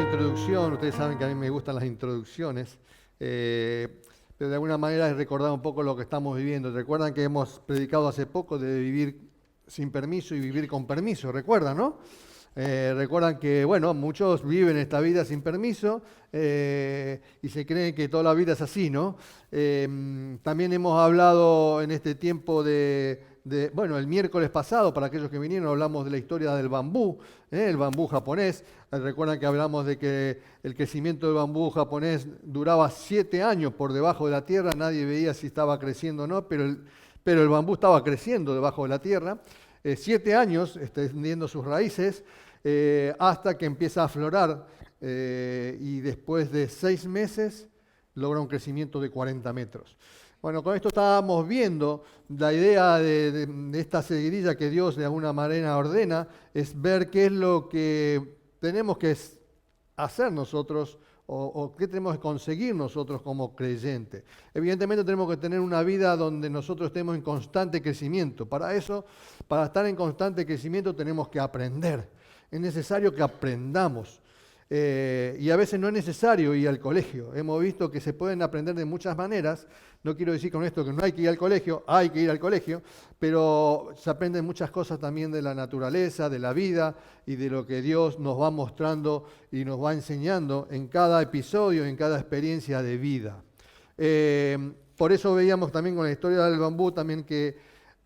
introducción, ustedes saben que a mí me gustan las introducciones, pero de alguna manera es recordar un poco lo que estamos viviendo. Recuerdan que hemos predicado hace poco de vivir sin permiso y vivir con permiso, ¿recuerdan, no? Recuerdan que, bueno, muchos viven esta vida sin permiso y se creen que toda la vida es así, ¿no? También hemos hablado en este tiempo bueno, el miércoles pasado, para aquellos que vinieron, hablamos de la historia del bambú, el bambú japonés. Recuerdan que hablamos de que el crecimiento del bambú japonés duraba 7 años por debajo de la tierra, nadie veía si estaba creciendo o no, pero el bambú estaba creciendo debajo de la tierra. 7 años extendiendo sus raíces hasta que empieza a aflorar y después de 6 meses logra un crecimiento de 40 metros. Bueno, con esto estábamos viendo la idea de esta seguidilla que Dios de alguna manera ordena, es ver qué es lo que tenemos que hacer nosotros o qué tenemos que conseguir nosotros como creyentes. Evidentemente tenemos que tener una vida donde nosotros estemos en constante crecimiento. Para eso, para estar en constante crecimiento tenemos que aprender. Es necesario que aprendamos. Y a veces no es necesario ir al colegio. Hemos visto que se pueden aprender de muchas maneras. No quiero decir con esto que no hay que ir al colegio, hay que ir al colegio, pero se aprenden muchas cosas también de la naturaleza, de la vida y de lo que Dios nos va mostrando y nos va enseñando en cada episodio, en cada experiencia de vida. Por eso veíamos también con la historia del bambú también que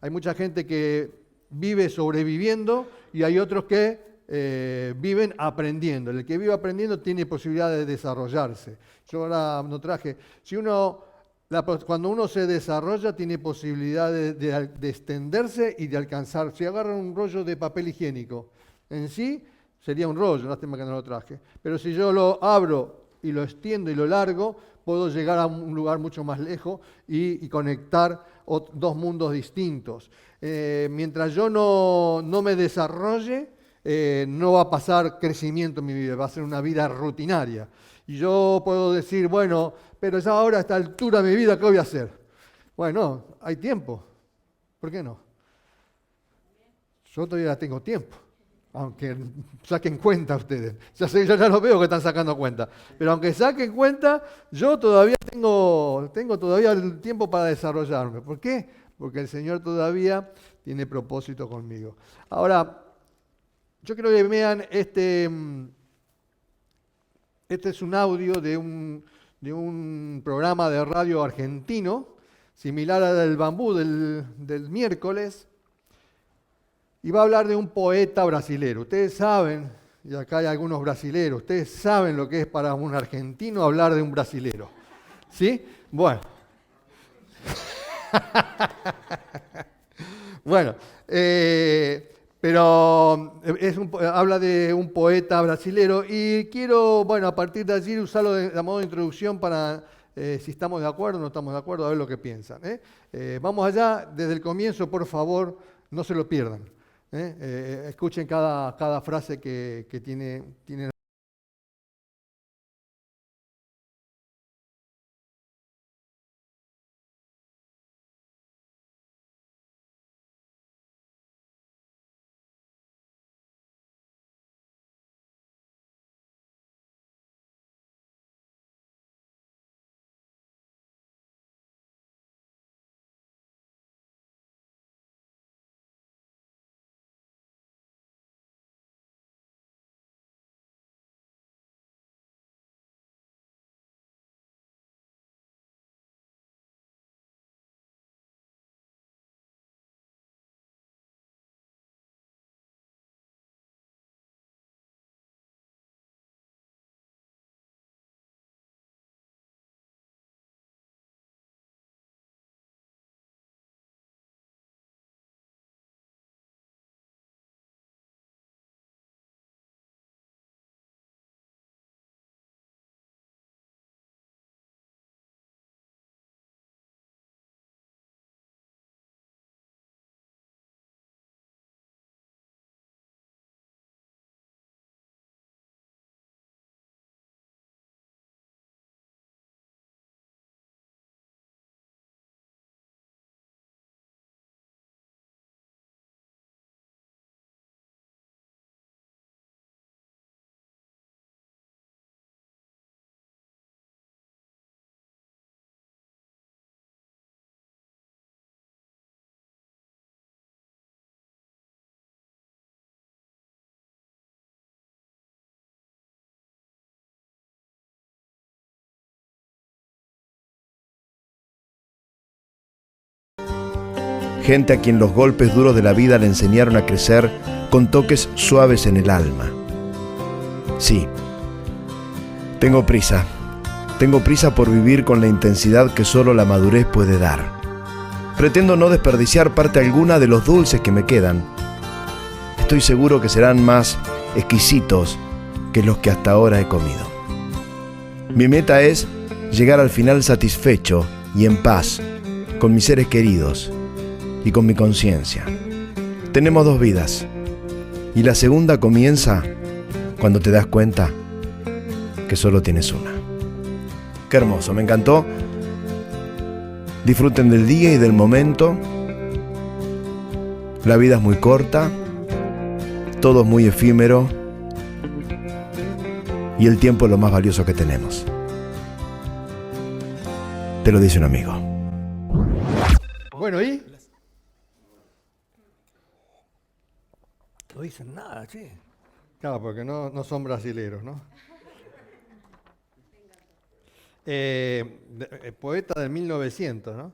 hay mucha gente que vive sobreviviendo y hay otros que viven aprendiendo. El que vive aprendiendo tiene posibilidad de desarrollarse. Yo ahora no traje, cuando uno se desarrolla tiene posibilidad de extenderse y de alcanzar. Si agarran un rollo de papel higiénico, en sí sería un rollo, lástima que no lo traje. Pero si yo lo abro y lo extiendo y lo largo, puedo llegar a un lugar mucho más lejos y conectar dos mundos distintos. Mientras yo no me desarrolle, no va a pasar crecimiento en mi vida, va a ser una vida rutinaria. Y yo puedo decir, bueno, pero ya ahora a esta altura de mi vida, ¿qué voy a hacer? Bueno, hay tiempo. ¿Por qué no? Yo todavía tengo tiempo. Aunque saquen cuenta ustedes. Yo ya lo veo que están sacando cuenta. Pero aunque saquen cuenta, yo todavía tengo todavía el tiempo para desarrollarme. ¿Por qué? Porque el Señor todavía tiene propósito conmigo. Ahora, yo quiero que vean este es un audio de un programa de radio argentino, similar al del bambú del miércoles, y va a hablar de un poeta brasilero. Ustedes saben, y acá hay algunos brasileros, ustedes saben lo que es para un argentino hablar de un brasilero. ¿Sí? Bueno. Bueno, pero habla de un poeta brasilero y quiero, bueno, a partir de allí usarlo a modo de introducción para, si estamos de acuerdo o no estamos de acuerdo, a ver lo que piensan. Vamos allá, desde el comienzo, por favor, no se lo pierdan. Escuchen cada frase que tiene gente a quien los golpes duros de la vida le enseñaron a crecer con toques suaves en el alma. Sí, tengo prisa. Tengo prisa por vivir con la intensidad que solo la madurez puede dar. Pretendo no desperdiciar parte alguna de los dulces que me quedan. Estoy seguro que serán más exquisitos que los que hasta ahora he comido. Mi meta es llegar al final satisfecho y en paz con mis seres queridos y con mi conciencia. Tenemos 2 vidas y la segunda comienza cuando te das cuenta que solo tienes una. Qué hermoso, me encantó. Disfruten del día y del momento. La vida es muy corta, todo es muy efímero y el tiempo es lo más valioso que tenemos. Te lo dice un amigo. Bueno, ¿y? No dicen nada, che. Claro, porque no son brasileros, ¿no? Poeta del 1900, ¿no?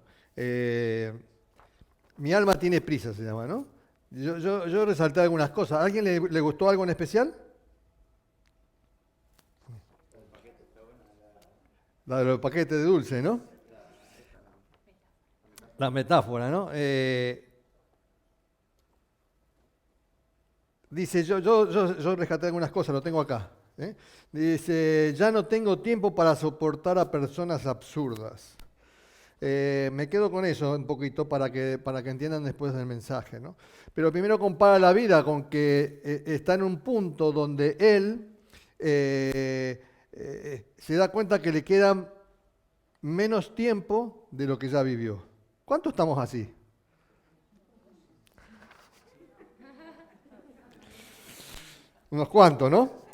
Mi alma tiene prisa, se llama, ¿no? Yo resalté algunas cosas. ¿A alguien le gustó algo en especial? La de los paquetes de dulce, ¿no? La metáfora, ¿no? Dice, yo rescaté algunas cosas, lo tengo acá. Dice, ya no tengo tiempo para soportar a personas absurdas. Me quedo con eso un poquito para que entiendan después del mensaje, ¿no? Pero primero compara la vida con que está en un punto donde él se da cuenta que le queda menos tiempo de lo que ya vivió. ¿Cuántos estamos así? Unos cuantos, ¿no?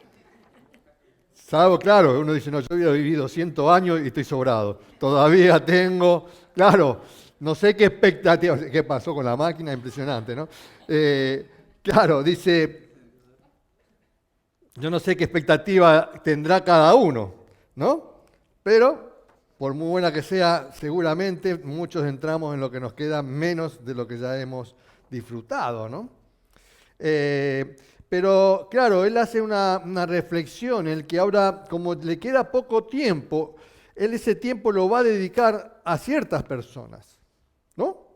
Salvo, claro, uno dice, no, yo había vivido 100 años y estoy sobrado. Todavía tengo, claro, no sé qué expectativa, qué pasó con la máquina, impresionante, ¿no? Claro, dice, yo no sé qué expectativa tendrá cada uno, ¿no? Pero, por muy buena que sea, seguramente muchos entramos en lo que nos queda menos de lo que ya hemos disfrutado, ¿no? Pero claro, él hace una reflexión en el que ahora, como le queda poco tiempo, él ese tiempo lo va a dedicar a ciertas personas, ¿no?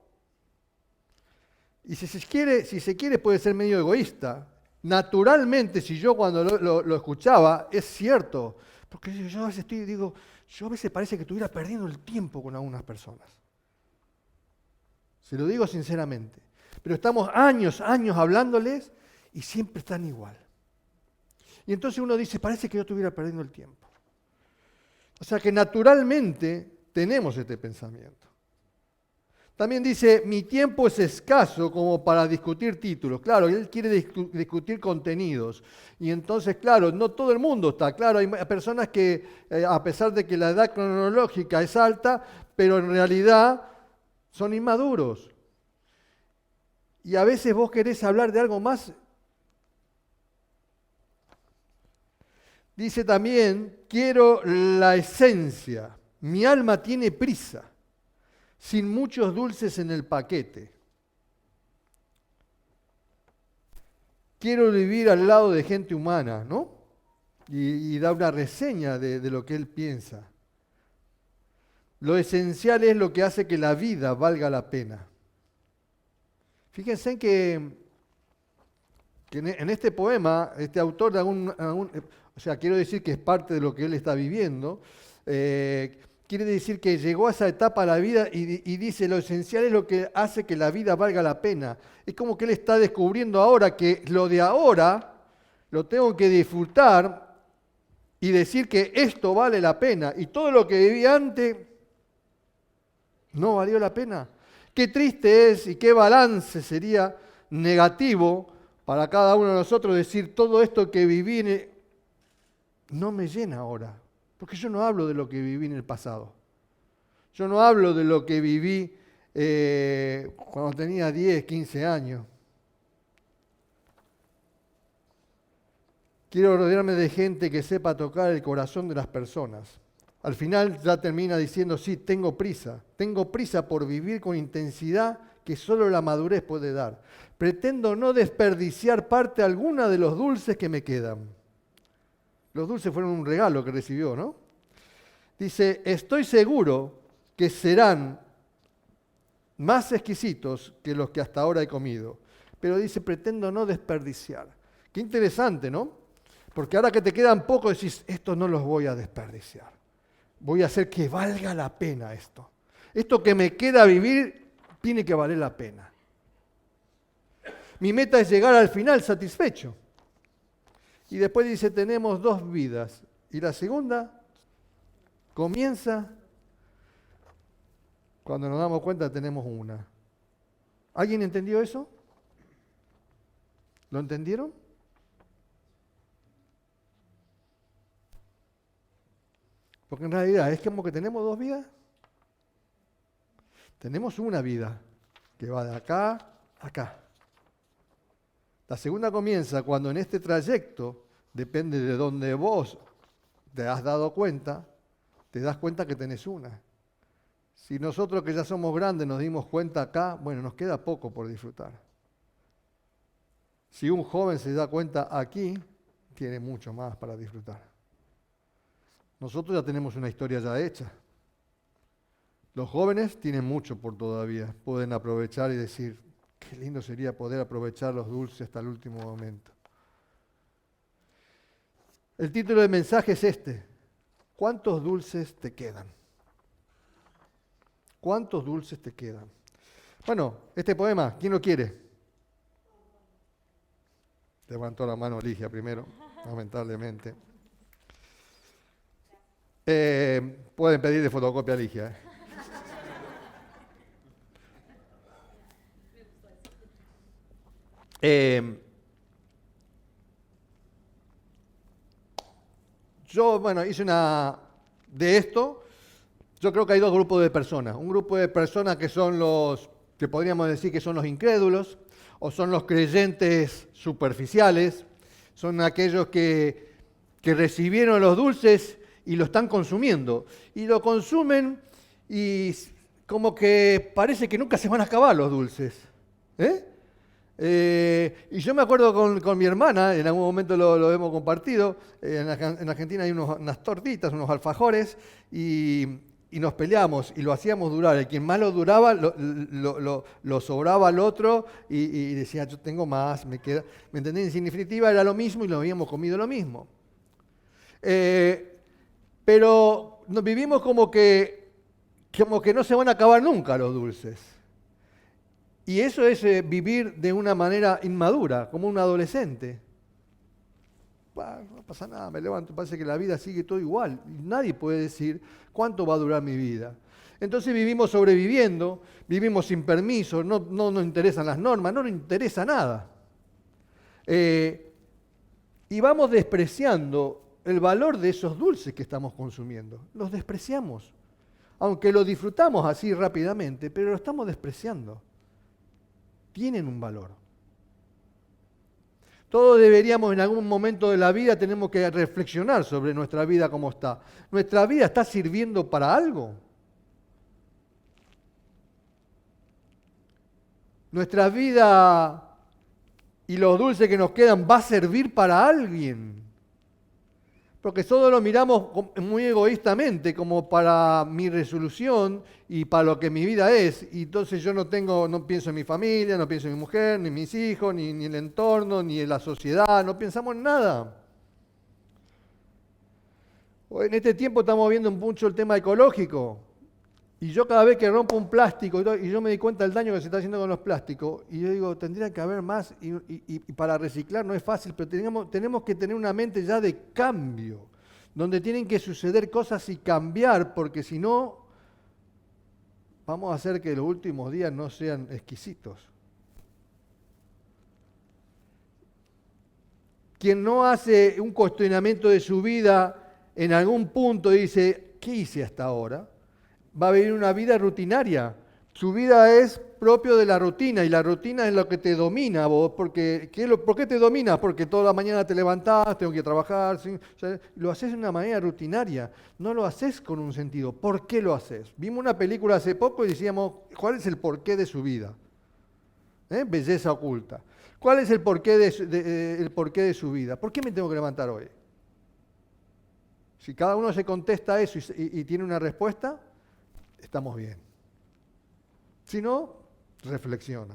Y si se quiere puede ser medio egoísta. Naturalmente, si yo cuando lo escuchaba, es cierto, porque yo a veces yo a veces parece que estuviera perdiendo el tiempo con algunas personas. Se lo digo sinceramente. Pero estamos años hablándoles y siempre están igual. Y entonces uno dice, parece que yo estuviera perdiendo el tiempo. O sea que naturalmente tenemos este pensamiento. También dice, mi tiempo es escaso como para discutir títulos. Claro, él quiere discutir contenidos. Y entonces, claro, no todo el mundo está. Claro, hay personas que, a pesar de que la edad cronológica es alta, pero en realidad son inmaduros. Y a veces vos querés hablar de algo más. Dice también, quiero la esencia. Mi alma tiene prisa, sin muchos dulces en el paquete. Quiero vivir al lado de gente humana, ¿no? Y da una reseña de lo que él piensa. Lo esencial es lo que hace que la vida valga la pena. Fíjense en que en este poema, este autor o sea, quiero decir que es parte de lo que él está viviendo, quiere decir que llegó a esa etapa de la vida y dice, lo esencial es lo que hace que la vida valga la pena. Es como que él está descubriendo ahora que lo de ahora lo tengo que disfrutar y decir que esto vale la pena. Y todo lo que viví antes no valió la pena. Qué triste es y qué balance sería negativo para cada uno de nosotros decir todo esto que viví no me llena ahora. Porque yo no hablo de lo que viví en el pasado. Yo no hablo de lo que viví cuando tenía 10, 15 años. Quiero rodearme de gente que sepa tocar el corazón de las personas. Al final ya termina diciendo, sí, tengo prisa por vivir con intensidad que solo la madurez puede dar. Pretendo no desperdiciar parte alguna de los dulces que me quedan. Los dulces fueron un regalo que recibió, ¿no? Dice, estoy seguro que serán más exquisitos que los que hasta ahora he comido. Pero dice, pretendo no desperdiciar. Qué interesante, ¿no? Porque ahora que te quedan poco, decís, estos no los voy a desperdiciar. Voy a hacer que valga la pena esto. Esto que me queda vivir tiene que valer la pena. Mi meta es llegar al final satisfecho. Y después dice, tenemos 2 vidas. Y la segunda comienza cuando nos damos cuenta tenemos una. ¿Alguien entendió eso? ¿Lo entendieron? Porque en realidad es como que tenemos 2 vidas. Tenemos una vida que va de acá a acá. La segunda comienza cuando en este trayecto, depende de donde vos te has dado cuenta, te das cuenta que tenés una. Si nosotros que ya somos grandes nos dimos cuenta acá, bueno, nos queda poco por disfrutar. Si un joven se da cuenta aquí, tiene mucho más para disfrutar. Nosotros ya tenemos una historia ya hecha. Los jóvenes tienen mucho por todavía. Pueden aprovechar y decir, qué lindo sería poder aprovechar los dulces hasta el último momento. El título del mensaje es este. ¿Cuántos dulces te quedan? ¿Cuántos dulces te quedan? Bueno, este poema, ¿quién lo quiere? Levantó la mano Ligia primero, lamentablemente. Pueden pedirle fotocopia a Ligia. Yo, hice de esto, yo creo que hay 2 grupos de personas. Un grupo de personas que son los, que podríamos decir que son los incrédulos, o son los creyentes superficiales, son aquellos que recibieron los dulces y lo están consumiendo. Y lo consumen y como que parece que nunca se van a acabar los dulces. Y yo me acuerdo con mi hermana, en algún momento lo hemos compartido, en Argentina hay unas tortitas, unos alfajores, y nos peleamos y lo hacíamos durar. El quien más lo duraba, lo sobraba al otro y decía, yo tengo más, me queda. ¿Me entendés? En definitiva era lo mismo y lo habíamos comido lo mismo. Pero nos vivimos como que no se van a acabar nunca los dulces. Y eso es vivir de una manera inmadura, como un adolescente. No pasa nada, me levanto, parece que la vida sigue todo igual. Nadie puede decir cuánto va a durar mi vida. Entonces vivimos sobreviviendo, vivimos sin permiso, no nos interesan las normas, no nos interesa nada. Y vamos despreciando el valor de esos dulces que estamos consumiendo. Los despreciamos. Aunque lo disfrutamos así rápidamente, pero lo estamos despreciando. Tienen un valor. Todos deberíamos en algún momento de la vida, tenemos que reflexionar sobre nuestra vida cómo está. ¿Nuestra vida está sirviendo para algo? ¿Nuestra vida y los dulces que nos quedan va a servir para alguien? Porque todos lo miramos muy egoístamente, como para mi resolución y para lo que mi vida es. Y entonces yo no pienso en mi familia, no pienso en mi mujer, ni en mis hijos, ni en el entorno, ni en la sociedad, no pensamos en nada. En este tiempo estamos viendo mucho el tema ecológico. Y yo cada vez que rompo un plástico, y yo me di cuenta del daño que se está haciendo con los plásticos, y yo digo, tendría que haber más, y para reciclar no es fácil, pero tenemos que tener una mente ya de cambio, donde tienen que suceder cosas y cambiar, porque si no, vamos a hacer que los últimos días no sean exquisitos. Quien no hace un cuestionamiento de su vida en algún punto y dice, ¿qué hice hasta ahora?, va a vivir una vida rutinaria. Su vida es propio de la rutina y la rutina es lo que te domina a vos. ¿Por qué te domina? Porque toda la mañana te levantás, tengo que ir a trabajar. ¿Sí? O sea, lo haces de una manera rutinaria, no lo haces con un sentido. ¿Por qué lo haces? Vimos una película hace poco y decíamos, ¿cuál es el porqué de su vida? Belleza oculta. ¿Cuál es el porqué el porqué de su vida? ¿Por qué me tengo que levantar hoy? Si cada uno se contesta eso y tiene una respuesta, estamos bien. Si no, reflexiona.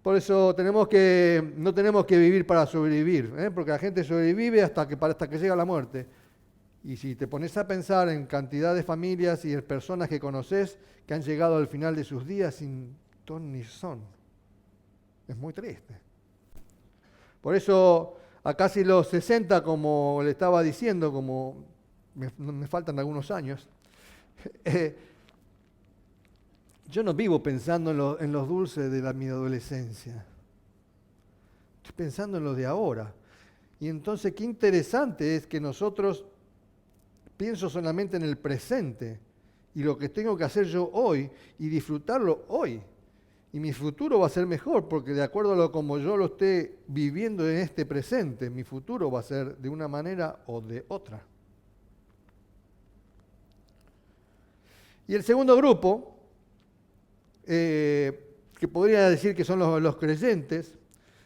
Por eso no tenemos que vivir para sobrevivir, porque la gente sobrevive hasta que llega la muerte. Y si te pones a pensar en cantidad de familias y de personas que conoces que han llegado al final de sus días sin ton ni son, es muy triste. Por eso, a casi los 60, como le estaba diciendo, como me faltan algunos años, yo no vivo pensando en los dulces de mi adolescencia. Estoy pensando en los de ahora. Y entonces, qué interesante es que nosotros pienso solamente en el presente y lo que tengo que hacer yo hoy y disfrutarlo hoy. Y mi futuro va a ser mejor porque de acuerdo a lo como yo lo esté viviendo en este presente, mi futuro va a ser de una manera o de otra. Y el segundo grupo, que podría decir que son los creyentes,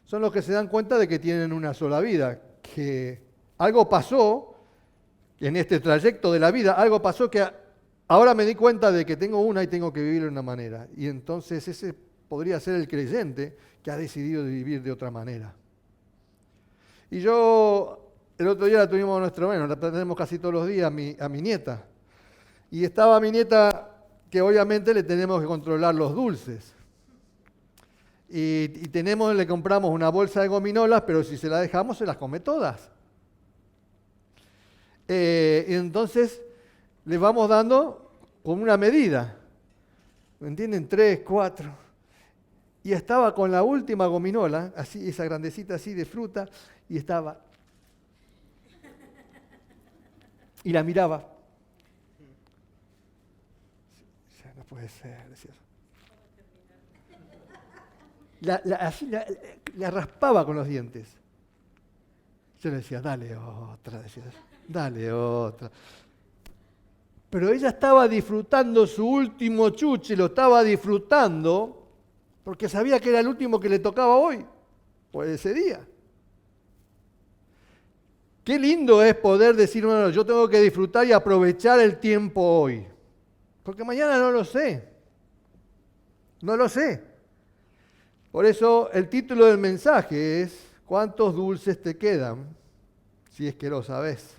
son los que se dan cuenta de que tienen una sola vida, que algo pasó en este trayecto de la vida, algo pasó que ahora me di cuenta de que tengo una y tengo que vivir de una manera. Y entonces ese podría ser el creyente que ha decidido vivir de otra manera. Y yo, el otro día la tuvimos la tenemos casi todos los días a mi nieta. Y estaba mi nieta que obviamente le tenemos que controlar los dulces. Y le compramos una bolsa de gominolas, pero si se la dejamos se las come todas. Y entonces le vamos dando con una medida. ¿Me entienden? 3, 4. Y estaba con la última gominola, así, esa grandecita así de fruta, y estaba. Y la miraba. Ya no puede ser, decía. La raspaba con los dientes. Yo le decía, dale otra, decía, dale otra. Pero ella estaba disfrutando su último chuche, lo estaba disfrutando porque sabía que era el último que le tocaba hoy, por ese día. Qué lindo es poder decir, bueno, yo tengo que disfrutar y aprovechar el tiempo hoy, porque mañana no lo sé. No lo sé. Por eso el título del mensaje es, ¿cuántos dulces te quedan? Si es que lo sabes.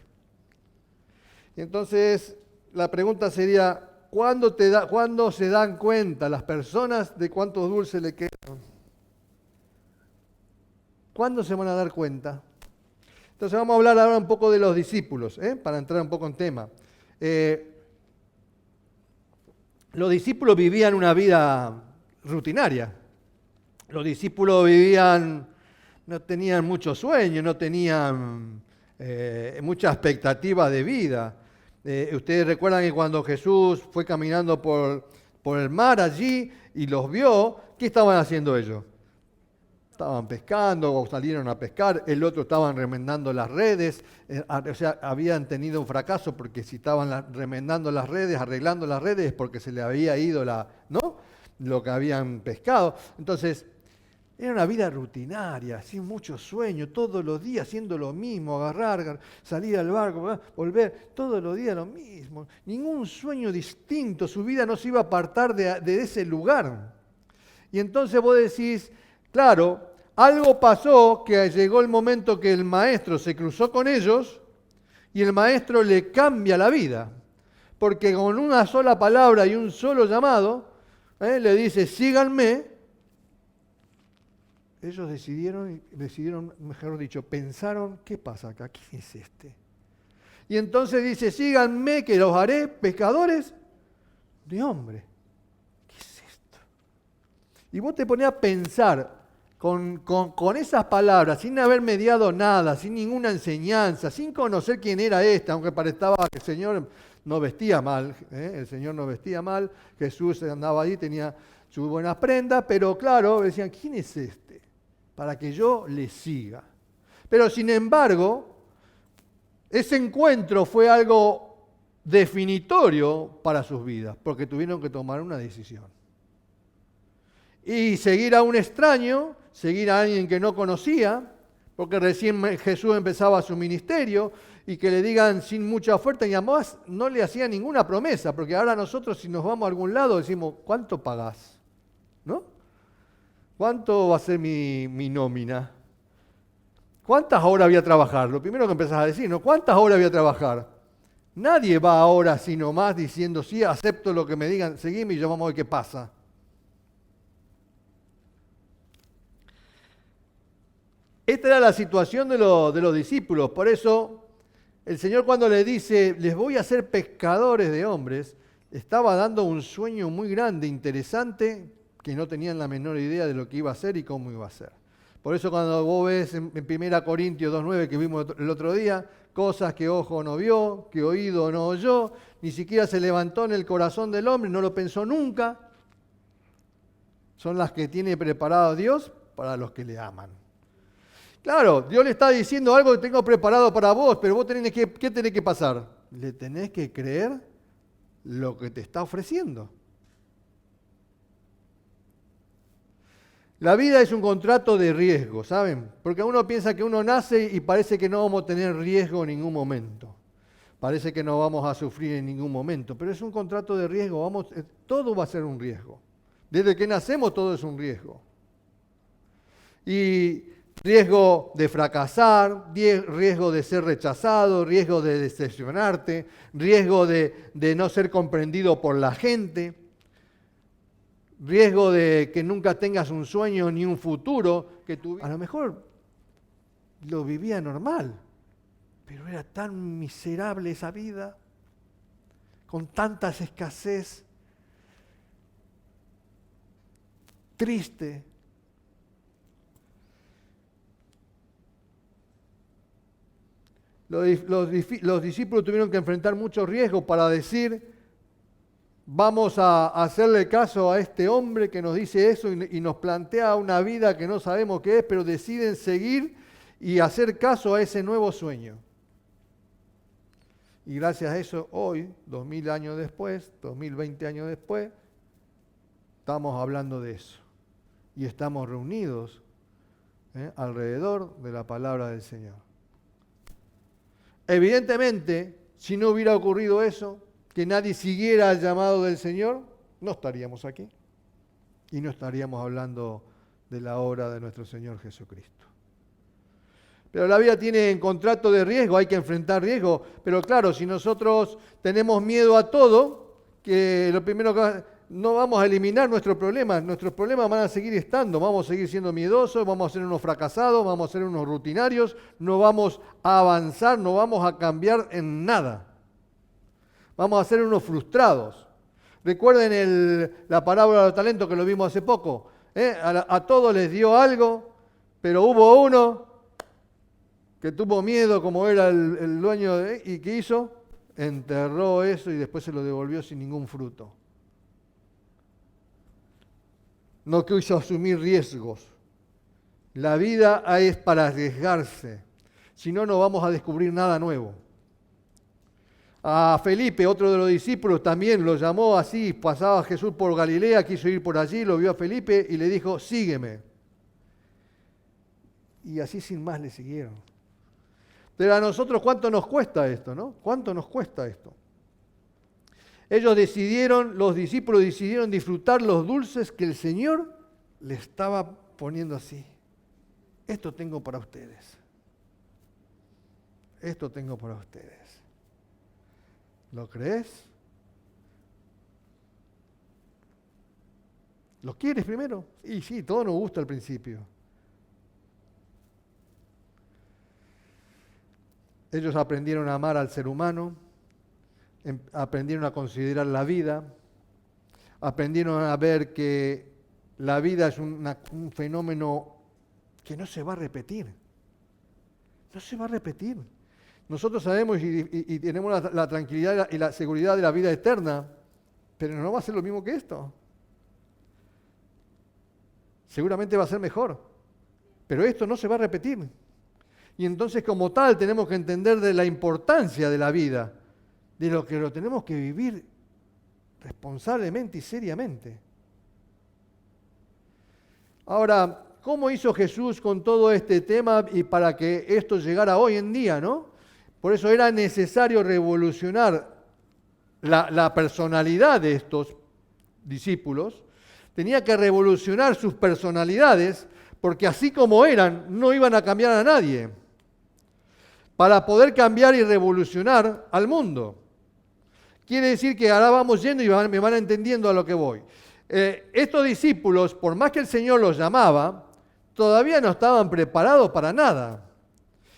Y entonces la pregunta sería, ¿cuándo se dan cuenta las personas de cuántos dulces le quedan? ¿Cuándo se van a dar cuenta? Entonces vamos a hablar ahora un poco de los discípulos, para entrar un poco en tema. Los discípulos vivían una vida rutinaria. Los discípulos no tenían mucho sueño, no tenían mucha expectativa de vida. Ustedes recuerdan que cuando Jesús fue caminando por el mar allí y los vio, ¿qué estaban haciendo ellos? Estaban pescando o salieron a pescar, el otro estaban remendando las redes, o sea, habían tenido un fracaso porque si estaban remendando las redes, arreglando las redes, es porque se le había ido lo que habían pescado. Entonces, era una vida rutinaria, sin mucho sueño, todos los días haciendo lo mismo, agarrar, salir al barco, volver, todos los días lo mismo. Ningún sueño distinto, su vida no se iba a apartar de ese lugar. Y entonces vos decís, claro, algo pasó que llegó el momento que el maestro se cruzó con ellos y el maestro le cambia la vida. Porque con una sola palabra y un solo llamado, le dice, síganme. Ellos decidieron, mejor dicho, pensaron, ¿qué pasa acá? ¿Quién es este? Y entonces dice, síganme que los haré pescadores de hombre. ¿Qué es esto? Y vos te ponés a pensar con esas palabras, sin haber mediado nada, sin ninguna enseñanza, sin conocer quién era aunque parecía que el Señor no vestía mal, el Señor no vestía mal, Jesús andaba ahí, tenía sus buenas prendas, pero claro, decían, ¿quién es este? Para que yo le siga. Pero sin embargo, ese encuentro fue algo definitorio para sus vidas, porque tuvieron que tomar una decisión. y seguir a un extraño, seguir a alguien que no conocía, porque recién Jesús empezaba su ministerio, y que le digan sin mucha oferta, y además no le hacía ninguna promesa, porque ahora nosotros si nos vamos a algún lado decimos, ¿cuánto pagás? ¿No? ¿Cuánto va a ser mi nómina? ¿Cuántas horas voy a trabajar? Lo primero que empezás a decir, ¿no? ¿Cuántas horas voy a trabajar? Nadie va ahora así nomás diciendo, sí, acepto lo que me digan, seguime y ya vamos a ver qué pasa. Esta era la situación de los discípulos, por eso el Señor cuando le dice, les voy a hacer pescadores de hombres, estaba dando un sueño muy grande, interesante, que no tenían la menor idea de lo que iba a hacer y cómo iba a ser. Por eso cuando vos ves en 1 Corintios 2.9 que vimos el otro día, cosas que ojo no vio, que oído no oyó, ni siquiera se levantó en el corazón del hombre, no lo pensó nunca, son las que tiene preparado Dios para los que le aman. Claro, Dios le está diciendo algo que tengo preparado para vos, pero vos ¿qué tenés que pasar? Le tenés que creer lo que te está ofreciendo. La vida es un contrato de riesgo, ¿saben? Porque uno piensa que uno nace y parece que no vamos a tener riesgo en ningún momento. Parece que no vamos a sufrir en ningún momento, pero es un contrato de riesgo, todo va a ser un riesgo. Desde que nacemos todo es un riesgo. Y riesgo de fracasar, riesgo de ser rechazado, riesgo de decepcionarte, riesgo de no ser comprendido por la gente, riesgo de que nunca tengas un sueño ni un futuro, que a lo mejor lo vivía normal, pero era tan miserable esa vida, con tantas escasez, triste. Los discípulos tuvieron que enfrentar muchos riesgos para decir, vamos a hacerle caso a este hombre que nos dice eso y nos plantea una vida que no sabemos qué es, pero deciden seguir y hacer caso a ese nuevo sueño. Y gracias a eso hoy, 2000 años después, 2020 años después, estamos hablando de eso. Y estamos reunidos alrededor de la palabra del Señor. Evidentemente, si no hubiera ocurrido eso, que nadie siguiera el llamado del Señor, no estaríamos aquí. Y no estaríamos hablando de la obra de nuestro Señor Jesucristo. Pero la vida tiene un contrato de riesgo, hay que enfrentar riesgo. Pero claro, si nosotros tenemos miedo a todo, que lo primero que no vamos a eliminar nuestros problemas van a seguir estando, vamos a seguir siendo miedosos, vamos a ser unos fracasados, vamos a ser unos rutinarios, no vamos a avanzar, no vamos a cambiar en nada. Vamos a ser unos frustrados. Recuerden la parábola de los talentos que lo vimos hace poco. A todos les dio algo, pero hubo uno que tuvo miedo como era el dueño y ¿qué hizo? Enterró eso y después se lo devolvió sin ningún fruto. No quiso asumir riesgos. La vida es para arriesgarse. Si no, no vamos a descubrir nada nuevo. A Felipe, otro de los discípulos, también lo llamó así. Pasaba Jesús por Galilea, quiso ir por allí, lo vio a Felipe y le dijo, sígueme. Y así sin más le siguieron. Pero a nosotros, ¿cuánto nos cuesta esto, no? ¿Cuánto nos cuesta esto? Los discípulos decidieron disfrutar los dulces que el Señor le estaba poniendo así. Esto tengo para ustedes. Esto tengo para ustedes. ¿Lo crees? ¿Lo quieres primero? Y sí, todo nos gusta al principio. Ellos aprendieron a amar al ser humano, aprendieron a considerar la vida, aprendieron a ver que la vida es un fenómeno que no se va a repetir. No se va a repetir. Nosotros sabemos y tenemos la tranquilidad y la seguridad de la vida eterna, pero no va a ser lo mismo que esto. Seguramente va a ser mejor, pero esto no se va a repetir. Y entonces como tal tenemos que entender de la importancia de la vida, de lo que lo tenemos que vivir responsablemente y seriamente. Ahora, ¿cómo hizo Jesús con todo este tema y para que esto llegara hoy en día, ¿no? Por eso era necesario revolucionar la personalidad de estos discípulos. Tenía que revolucionar sus personalidades, porque así como eran, no iban a cambiar a nadie, para poder cambiar y revolucionar al mundo. Quiere decir que ahora vamos yendo y me van entendiendo a lo que voy. Estos discípulos, por más que el Señor los llamaba, todavía no estaban preparados para nada.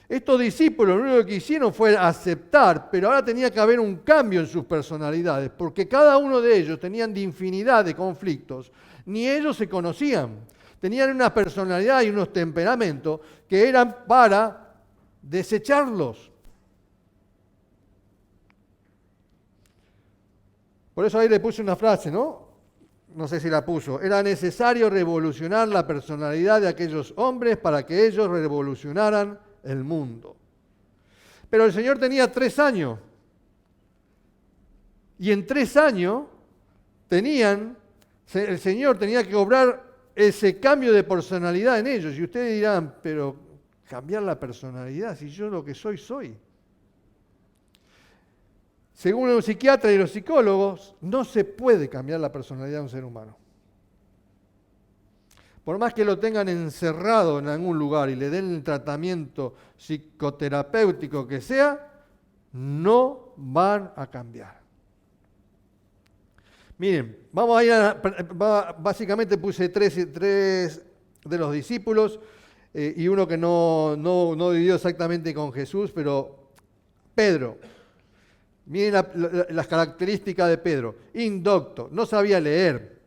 Estos discípulos lo único que hicieron fue aceptar, pero ahora tenía que haber un cambio en sus personalidades, porque cada uno de ellos tenían de infinidad de conflictos, ni ellos se conocían. Tenían una personalidad y unos temperamentos que eran para desecharlos. Por eso ahí le puse una frase, ¿no? No sé si la puso. Era necesario revolucionar la personalidad de aquellos hombres para que ellos revolucionaran el mundo. Pero el Señor tenía 3 años. Y en 3 años el Señor tenía que obrar ese cambio de personalidad en ellos. Y ustedes dirán, pero cambiar la personalidad, si yo lo que soy, soy. Según los psiquiatras y los psicólogos, no se puede cambiar la personalidad de un ser humano. Por más que lo tengan encerrado en algún lugar y le den el tratamiento psicoterapéutico que sea, no van a cambiar. Miren, vamos a ir básicamente puse tres de los discípulos y uno que no vivió exactamente con Jesús, pero Pedro. Miren las características de Pedro. Indocto, no sabía leer,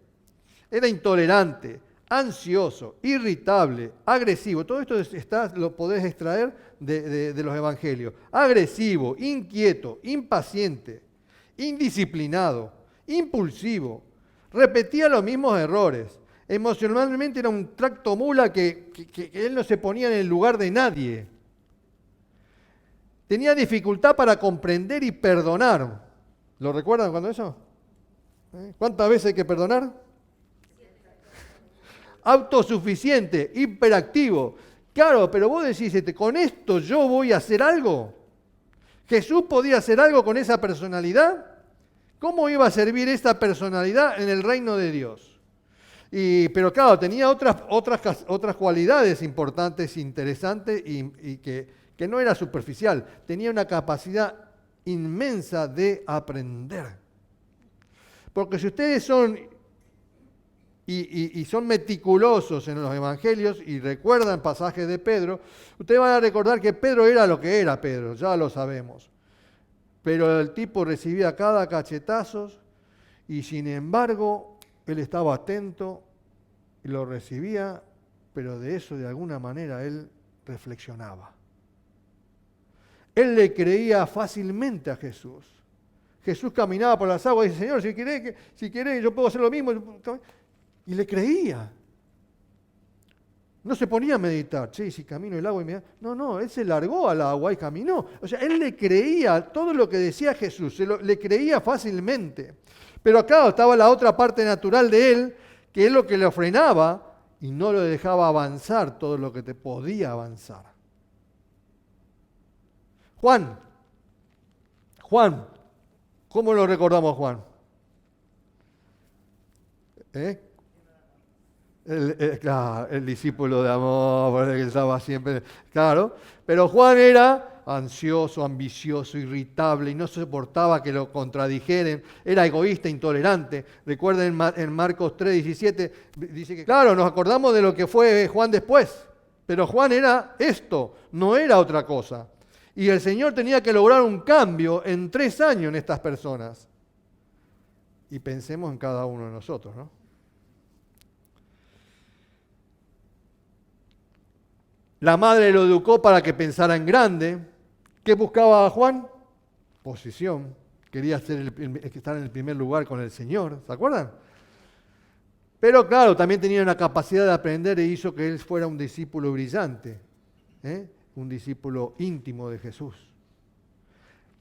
era intolerante, ansioso, irritable, agresivo. Todo esto lo podés extraer de los evangelios. Agresivo, inquieto, impaciente, indisciplinado, impulsivo, repetía los mismos errores. Emocionalmente era un tractomula que él no se ponía en el lugar de nadie. Tenía dificultad para comprender y perdonar. ¿Lo recuerdan cuando eso? ¿Cuántas veces hay que perdonar? Autosuficiente, hiperactivo. Claro, pero vos decís, ¿con esto yo voy a hacer algo? ¿Jesús podía hacer algo con esa personalidad? ¿Cómo iba a servir esta personalidad en el reino de Dios? Pero claro, tenía otras cualidades importantes, interesantes y que no era superficial. Tenía una capacidad inmensa de aprender. Porque si ustedes son meticulosos en los evangelios y recuerdan pasajes de Pedro, ustedes van a recordar que Pedro era lo que era Pedro, ya lo sabemos. Pero el tipo recibía cada cachetazo y sin embargo él estaba atento y lo recibía, pero de eso de alguna manera él reflexionaba. Él le creía fácilmente a Jesús. Jesús caminaba por las aguas y dice, Señor, si querés, yo puedo hacer lo mismo. Y le creía. No se ponía a meditar, si camino el agua y me... No, él se largó al agua y caminó. O sea, él le creía todo lo que decía Jesús, le creía fácilmente. Pero acá estaba la otra parte natural de él, que es lo que le frenaba y no lo dejaba avanzar todo lo que te podía avanzar. Juan, ¿cómo lo recordamos Juan? El discípulo de amor, que estaba siempre, claro, pero Juan era ansioso, ambicioso, irritable y no soportaba que lo contradijeren, era egoísta, intolerante. Recuerden en Marcos 3:17, dice que, claro, nos acordamos de lo que fue Juan después, pero Juan era esto, no era otra cosa. Y el Señor tenía que lograr un cambio en 3 años en estas personas. Y pensemos en cada uno de nosotros, ¿no? La madre lo educó para que pensara en grande. ¿Qué buscaba Juan? Posición. Quería estar en el primer lugar con el Señor, ¿se acuerdan? Pero claro, también tenía una capacidad de aprender e hizo que él fuera un discípulo brillante. Un discípulo íntimo de Jesús.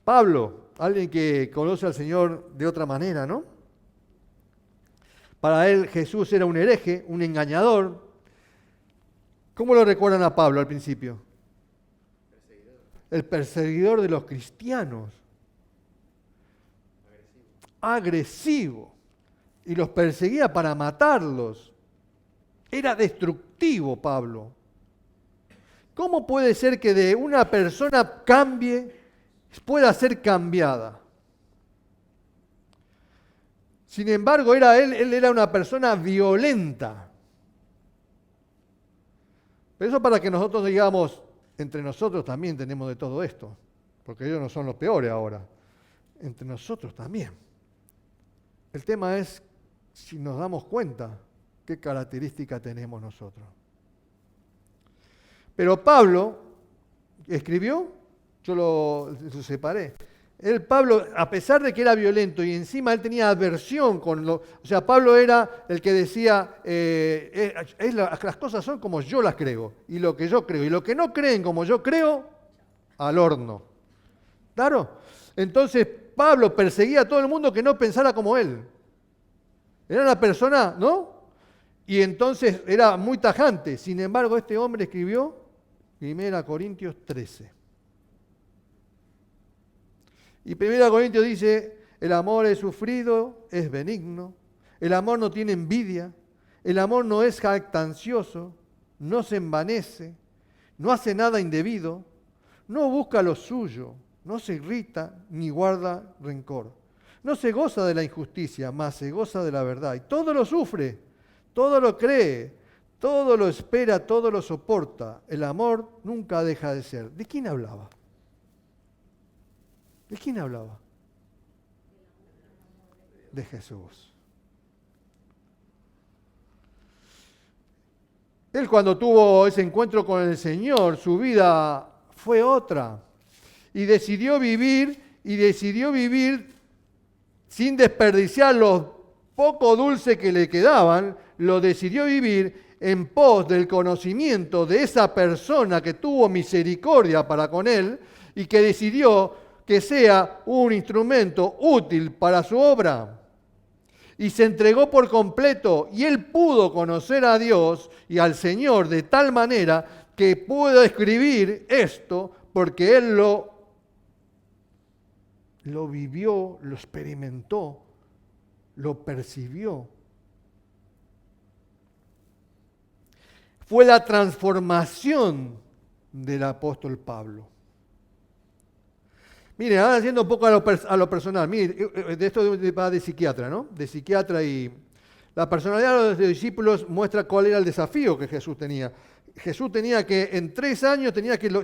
Pablo, alguien que conoce al Señor de otra manera, ¿no? Para él Jesús era un hereje, un engañador, ¿Cómo lo recuerdan a Pablo al principio? El perseguidor de los cristianos. Agresivo. Y los perseguía para matarlos. Era destructivo Pablo. ¿Cómo puede ser que de una persona pueda ser cambiada? Sin embargo, él era una persona violenta. Pero eso para que nosotros digamos, entre nosotros también tenemos de todo esto, porque ellos no son los peores ahora. Entre nosotros también. El tema es si nos damos cuenta qué característica tenemos nosotros. Pero Pablo escribió, yo lo separé. Pablo, a pesar de que era violento y encima él tenía aversión o sea, Pablo era el que decía, las cosas son como yo las creo, y lo que yo creo, y lo que no creen como yo creo, al horno. ¿Claro? Entonces Pablo perseguía a todo el mundo que no pensara como él. Era una persona, ¿no? Y entonces era muy tajante. Sin embargo, este hombre escribió 1 Corintios 13. Y 1 Corintios dice, el amor es sufrido, es benigno, el amor no tiene envidia, el amor no es jactancioso, no se envanece, no hace nada indebido, no busca lo suyo, no se irrita ni guarda rencor. No se goza de la injusticia, mas se goza de la verdad. Y todo lo sufre, todo lo cree, todo lo espera, todo lo soporta. El amor nunca deja de ser. ¿De quién hablaba? ¿De quién hablaba? De Jesús. Él cuando tuvo ese encuentro con el Señor, su vida fue otra. Y decidió vivir sin desperdiciar los poco dulces que le quedaban, lo decidió vivir en pos del conocimiento de esa persona que tuvo misericordia para con él y que decidió que sea un instrumento útil para su obra. Y se entregó por completo y él pudo conocer a Dios y al Señor de tal manera que pudo escribir esto porque él lo vivió, lo experimentó, lo percibió. Fue la transformación del apóstol Pablo. Miren, ahora haciendo un poco a lo personal, miren, de esto va de psiquiatra, ¿no? De psiquiatra, y la personalidad de los discípulos muestra cuál era el desafío que Jesús tenía. Jesús tenía que, en 3 años,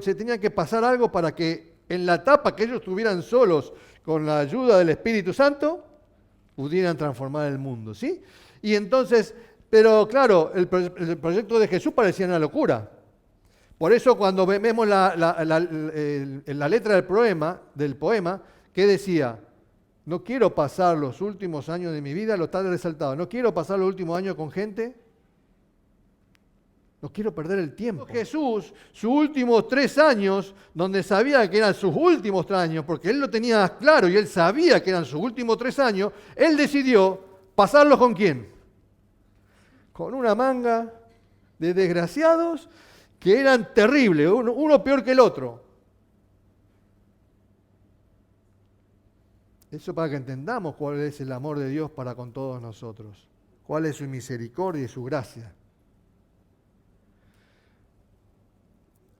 se tenía que pasar algo para que en la etapa que ellos estuvieran solos, con la ayuda del Espíritu Santo, pudieran transformar el mundo, ¿sí? Y entonces, pero claro, el proyecto de Jesús parecía una locura. Por eso cuando vemos la letra del poema, ¿qué decía? No quiero pasar los últimos años de mi vida, lo está resaltado, no quiero pasar los últimos años con gente, no quiero perder el tiempo. Jesús, sus últimos 3 años, donde sabía que eran sus últimos 3 años, porque él lo tenía claro y él sabía que eran sus últimos 3 años, él decidió pasarlos ¿con quién? Con una manga de desgraciados que eran terribles, uno peor que el otro. Eso para que entendamos cuál es el amor de Dios para con todos nosotros, cuál es su misericordia y su gracia.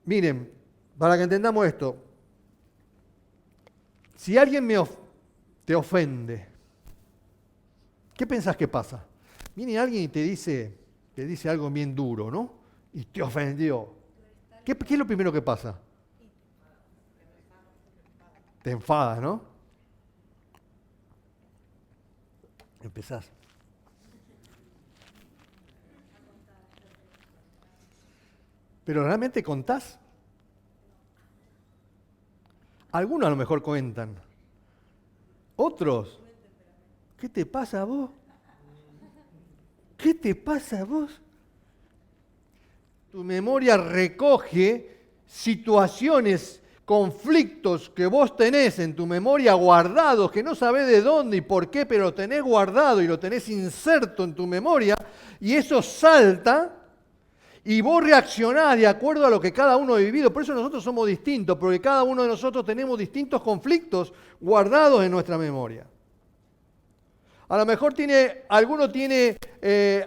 Miren, para que entendamos esto, si alguien te ofende, ¿qué pensás que pasa? Viene alguien y te dice algo bien duro, ¿no? Y te ofendió. ¿Qué es lo primero que pasa? Te enfadas, ¿no? Empezás. ¿Pero realmente contás? Algunos a lo mejor cuentan. Otros, ¿qué te pasa a vos? ¿Qué te pasa a vos? Tu memoria recoge situaciones, conflictos que vos tenés en tu memoria guardados, que no sabés de dónde y por qué, pero lo tenés guardado y lo tenés inserto en tu memoria, y eso salta Y vos reaccionás de acuerdo a lo que cada uno ha vivido. Por eso nosotros somos distintos, porque cada uno de nosotros tenemos distintos conflictos guardados en nuestra memoria. A lo mejor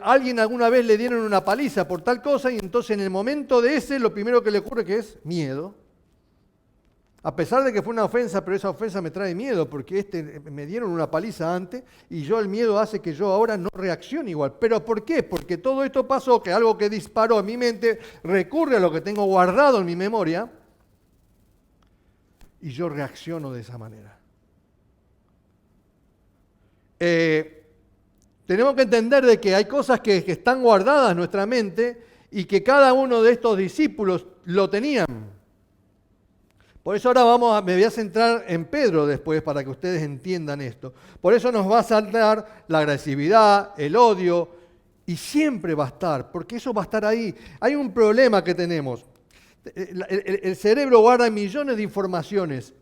alguien alguna vez le dieron una paliza por tal cosa y entonces en el momento de ese lo primero que le ocurre que es miedo. A pesar de que fue una ofensa, pero esa ofensa me trae miedo porque me dieron una paliza antes y el miedo hace que yo ahora no reaccione igual. ¿Pero por qué? Porque todo esto pasó, que algo que disparó en mi mente recurre a lo que tengo guardado en mi memoria y yo reacciono de esa manera. Tenemos que entender de que hay cosas que están guardadas en nuestra mente y que cada uno de estos discípulos lo tenían. Por eso ahora me voy a centrar en Pedro después para que ustedes entiendan esto. Por eso nos va a saltar la agresividad, el odio, y siempre va a estar, porque eso va a estar ahí. Hay un problema que tenemos. El cerebro guarda millones de informaciones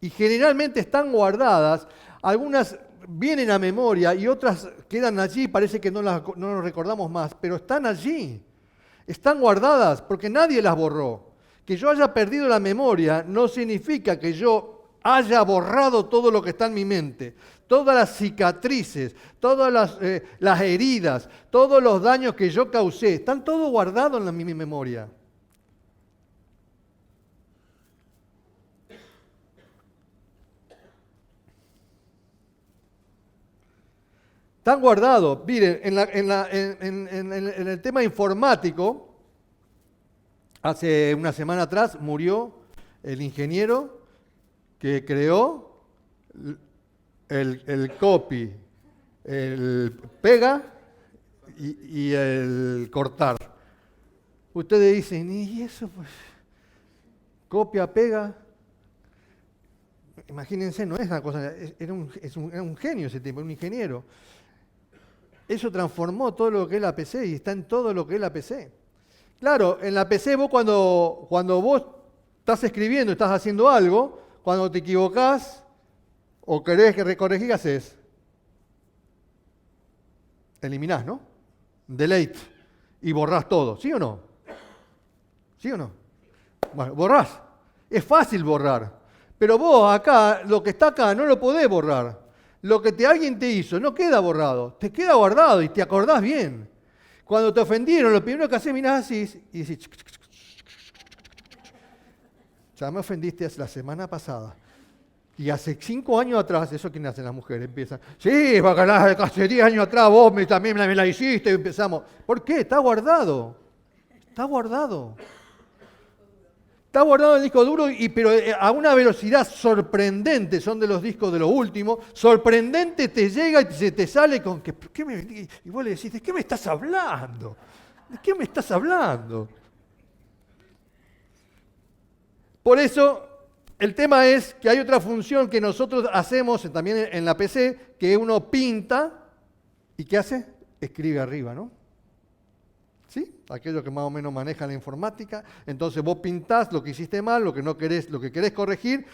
y generalmente están guardadas. Algunas vienen a memoria y otras quedan allí, parece que no las recordamos más, pero están allí. Están guardadas porque nadie las borró. Que yo haya perdido la memoria no significa que yo haya borrado todo lo que está en mi mente. Todas las cicatrices, todas las heridas, todos los daños que yo causé, están todos guardados en mi memoria. Están guardados. Miren, en el tema informático, hace una semana atrás murió el ingeniero que creó el copy, el pega y el cortar. Ustedes dicen, ¿y eso? Pues, copia, pega. Imagínense, no es una cosa, era un genio ese tipo, un ingeniero. Eso transformó todo lo que es la PC y está en todo lo que es la PC. Claro, en la PC vos cuando vos estás escribiendo, estás haciendo algo, cuando te equivocás o querés que recorregir, ¿qué haces? Eliminás, ¿no? Delete y borrás todo, ¿sí o no? ¿Sí o no? Bueno, borrás. Es fácil borrar, pero vos acá, lo que está acá, no lo podés borrar. Lo que alguien te hizo no queda borrado, te queda guardado y te acordás bien. Cuando te ofendieron, lo primero que haces, mirás así y decís, ya me ofendiste la semana pasada. Y hace 5 años atrás, eso que hacen las mujeres, empiezan, sí, hace 10 años atrás vos también me la hiciste y empezamos. ¿Por qué? Está guardado. Está guardado. Está guardado en el disco duro, pero a una velocidad sorprendente, son de los discos de lo último, sorprendente te llega y se te sale con que, y vos le decís, ¿de qué me estás hablando? ¿De qué me estás hablando? Por eso, el tema es que hay otra función que nosotros hacemos también en la PC, que uno pinta, ¿y qué hace? Escribe arriba, ¿no? ¿Sí? Aquellos que más o menos manejan la informática. Entonces vos pintás lo que hiciste mal, lo que no querés, lo que querés corregir,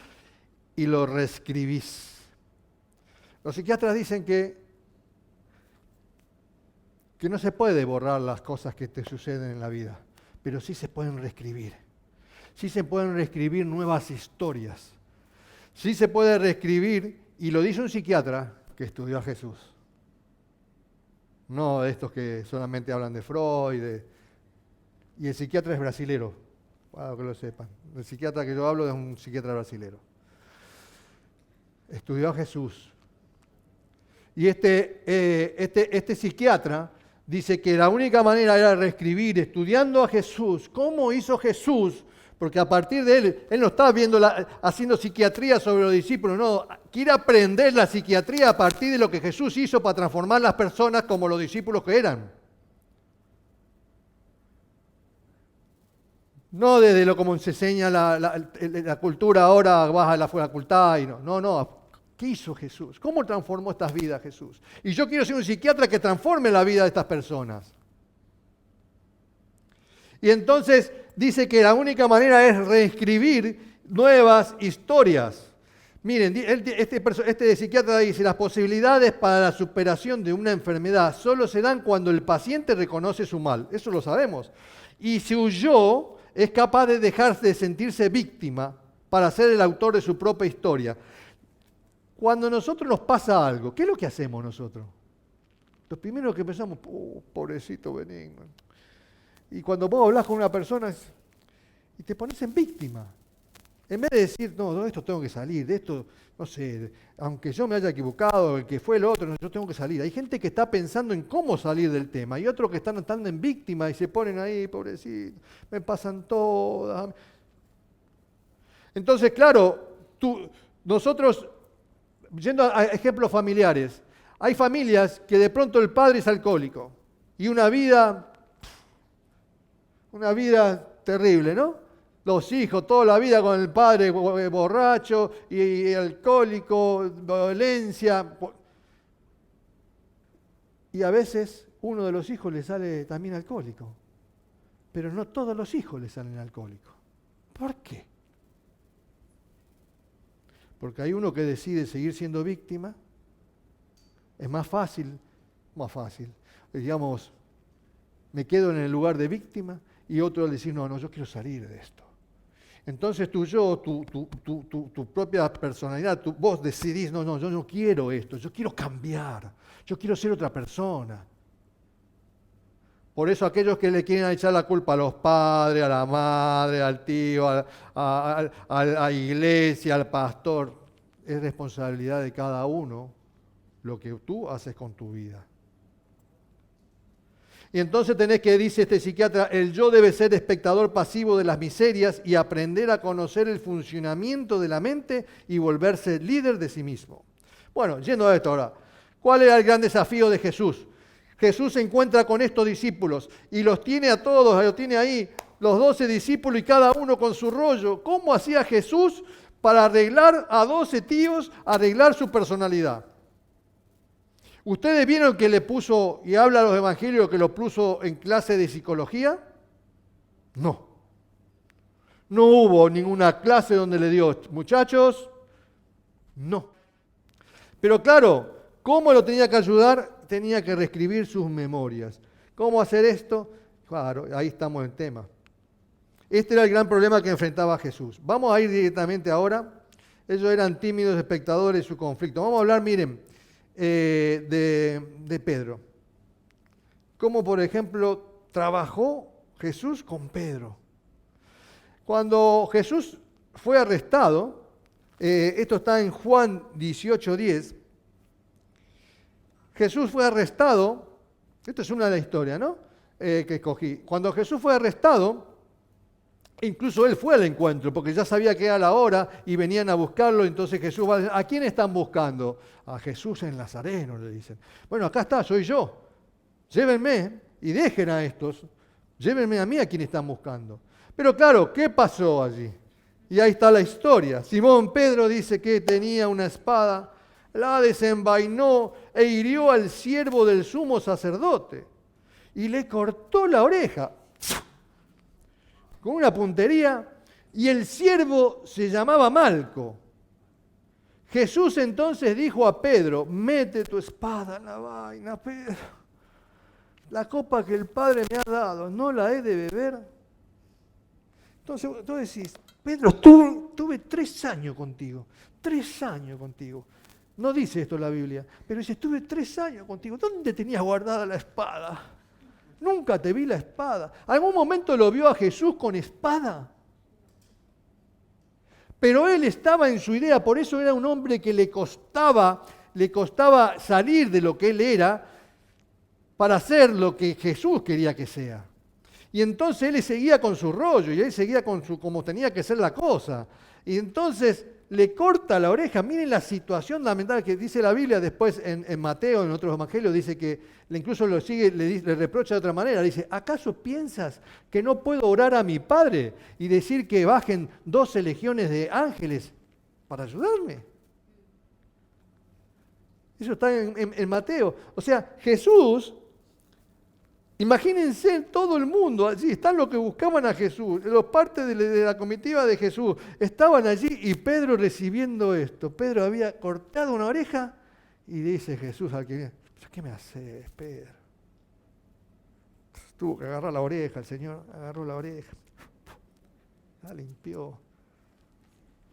y lo reescribís. Los psiquiatras dicen que no se puede borrar las cosas que te suceden en la vida, pero sí se pueden reescribir. Sí se pueden reescribir nuevas historias. Sí se puede reescribir, y lo dice un psiquiatra que estudió a Jesús. No de estos que solamente hablan de Freud. Y el psiquiatra es brasilero, para que lo sepan. El psiquiatra que yo hablo es un psiquiatra brasilero. Estudió a Jesús. Y este psiquiatra dice que la única manera era reescribir, estudiando a Jesús. ¿Cómo hizo Jesús? Porque a partir de él no estaba haciendo psiquiatría sobre los discípulos, no, quiere aprender la psiquiatría a partir de lo que Jesús hizo para transformar las personas como los discípulos que eran. No desde lo como se enseña la cultura ahora, vas a la facultad y no. ¿Qué hizo Jesús? ¿Cómo transformó estas vidas Jesús? Y yo quiero ser un psiquiatra que transforme la vida de estas personas. Y entonces dice que la única manera es reescribir nuevas historias. Miren, este psiquiatra dice, las posibilidades para la superación de una enfermedad solo se dan cuando el paciente reconoce su mal. Eso lo sabemos. Y su yo es capaz de dejar de sentirse víctima para ser el autor de su propia historia. Cuando a nosotros nos pasa algo, ¿qué es lo que hacemos nosotros? Lo primero que pensamos, pobrecito Benigno. Y cuando vos hablas con una persona y te pones en víctima. En vez de decir, no, de esto tengo que salir, de esto, no sé, aunque yo me haya equivocado, el que fue el otro, yo tengo que salir. Hay gente que está pensando en cómo salir del tema y otros que están estando en víctima y se ponen ahí, pobrecito, me pasan todas. Entonces, claro, nosotros, yendo a ejemplos familiares, hay familias que de pronto el padre es alcohólico y una vida terrible, ¿no? Los hijos, toda la vida con el padre borracho y alcohólico, violencia. Y a veces uno de los hijos le sale también alcohólico. Pero no todos los hijos le salen alcohólicos. ¿Por qué? Porque hay uno que decide seguir siendo víctima. Es más fácil, digamos, me quedo en el lugar de víctima y otro decir, no, yo quiero salir de esto. Entonces tu propia personalidad, vos decidís, no, yo no quiero esto, yo quiero cambiar, yo quiero ser otra persona. Por eso aquellos que le quieren echar la culpa a los padres, a la madre, al tío, a la iglesia, al pastor, es responsabilidad de cada uno lo que tú haces con tu vida. Y entonces dice este psiquiatra, el yo debe ser espectador pasivo de las miserias y aprender a conocer el funcionamiento de la mente y volverse líder de sí mismo. Bueno, yendo a esto ahora, ¿cuál era el gran desafío de Jesús? Jesús se encuentra con estos discípulos y los tiene a todos, los tiene ahí, los 12 discípulos y cada uno con su rollo. ¿Cómo hacía Jesús para arreglar a 12 tíos, arreglar su personalidad? ¿Ustedes vieron que le puso, y habla a los evangelios, que lo puso en clase de psicología? No. No hubo ninguna clase donde le dio, muchachos, no. Pero claro, ¿cómo lo tenía que ayudar? Tenía que reescribir sus memorias. ¿Cómo hacer esto? Claro, ahí estamos en el tema. Este era el gran problema que enfrentaba Jesús. Vamos a ir directamente ahora. Ellos eran tímidos espectadores de su conflicto. Vamos a hablar, miren, de Pedro. Cómo, por ejemplo, trabajó Jesús con Pedro. Cuando Jesús fue arrestado, esto está en Juan 18:10, Jesús fue arrestado, esto es una de las historias, ¿no? Que escogí. Cuando Jesús fue arrestado, incluso él fue al encuentro, porque ya sabía que era la hora y venían a buscarlo. Entonces Jesús va a decir, ¿a quién están buscando? A Jesús en Nazareno, le dicen. Bueno, acá está, soy yo. Llévenme y dejen a estos. Llévenme a mí a quien están buscando. Pero claro, ¿qué pasó allí? Y ahí está la historia. Simón Pedro dice que tenía una espada, la desenvainó e hirió al siervo del sumo sacerdote y le cortó la oreja con una puntería, y el siervo se llamaba Malco. Jesús entonces dijo a Pedro, mete tu espada en la vaina, Pedro. La copa que el Padre me ha dado, ¿no la he de beber? Entonces tú decís, Pedro, tuve 3 años contigo, 3 años contigo. No dice esto la Biblia, pero dice, estuve 3 años contigo. ¿Dónde tenías guardada la espada? Nunca te vi la espada. ¿Algún momento lo vio a Jesús con espada? Pero él estaba en su idea, por eso era un hombre que le costaba salir de lo que él era para hacer lo que Jesús quería que sea. Y entonces él seguía con su rollo y él seguía con como tenía que ser la cosa. Y entonces le corta la oreja. Miren la situación lamentable que dice la Biblia después en Mateo, en otros evangelios, dice que incluso lo sigue, le reprocha de otra manera. Dice, ¿acaso piensas que no puedo orar a mi Padre y decir que bajen 12 legiones de ángeles para ayudarme? Eso está en Mateo. O sea, Jesús, imagínense todo el mundo allí, están los que buscaban a Jesús, los partes de la comitiva de Jesús, estaban allí y Pedro recibiendo esto. Pedro había cortado una oreja y dice Jesús al que viene, ¿qué me haces, Pedro? Tuvo que agarrar la oreja, el Señor agarró la oreja, la limpió